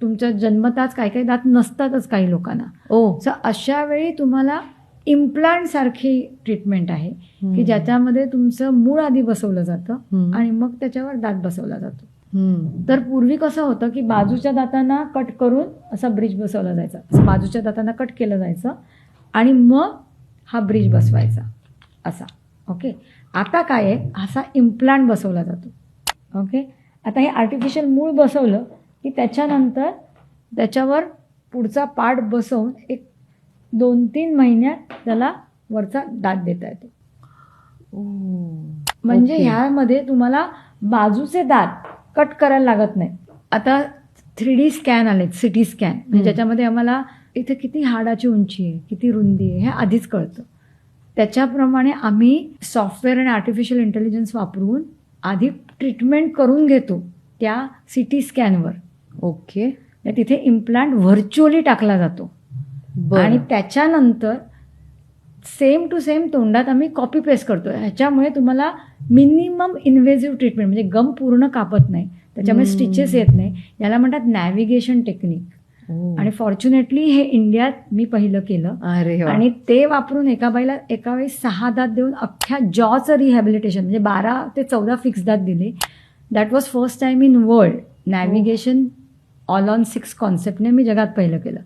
तुमच्या जन्मताच काही काही दात नसतातच काही लोकांना. सो अशा वेळी तुम्हाला इम्प्लांट सारखी ट्रीटमेंट आहे की ज्याच्यामध्ये तुमचं मूळ आधी बसवलं जातं आणि मग त्याच्यावर दात बसवला जातो. तर पूर्वी कसं होतं की बाजूच्या दातांना कट करून असा ब्रिज बसवला जायचा. असं बाजूच्या दातांना कट केलं जायचं आणि मग हा ब्रिज बसवायचा असा. ओके. आता काय आहे, असा इम्प्लांट बसवला जातो. ओके. आता हे आर्टिफिशियल मूळ बसवलं की त्याच्यानंतर त्याच्यावर पुढचा पार्ट बसवून एक 2-3 महिन्यात त्याला वरचा दात देता येतो. म्हणजे ह्यामध्ये तुम्हाला बाजूचे दात कट करायला लागत नाही. आता 3D स्कॅन आले, सिटी स्कॅन, म्हणजे ज्याच्यामध्ये आम्हाला इथे किती हाडाची उंची आहे, किती रुंदी आहे हे आधीच कळतं. त्याच्याप्रमाणे आम्ही सॉफ्टवेअर आणि आर्टिफिशियल इंटेलिजन्स वापरून आधी ट्रीटमेंट करून घेतो त्या सिटी स्कॅनवर. ओके. तिथे इम्प्लांट व्हर्च्युअली टाकला जातो आणि त्याच्यानंतर सेम टू सेम तोंडात आम्ही कॉपी पेस्ट करतो. ह्याच्यामुळे तुम्हाला मिनिमम इन्व्हेजिव्ह ट्रीटमेंट, म्हणजे गम पूर्ण कापत नाही, त्याच्यामुळे स्टिचेस येत नाही. याला म्हणतात नॅव्हिगेशन टेक्निक. आणि फॉर्च्युनेटली हे इंडियात मी पहिलं केलं. आणि ते वापरून एका बाईला एका वेळी 6 दात देऊन अख्ख्या जॉचं रिहॅबिलिटेशन, म्हणजे 12 ते 14 फिक्स दात दिले. That was first time in world. Navigation all on 6 कॉन्सेप्टने मी जगात पहिलं केलं.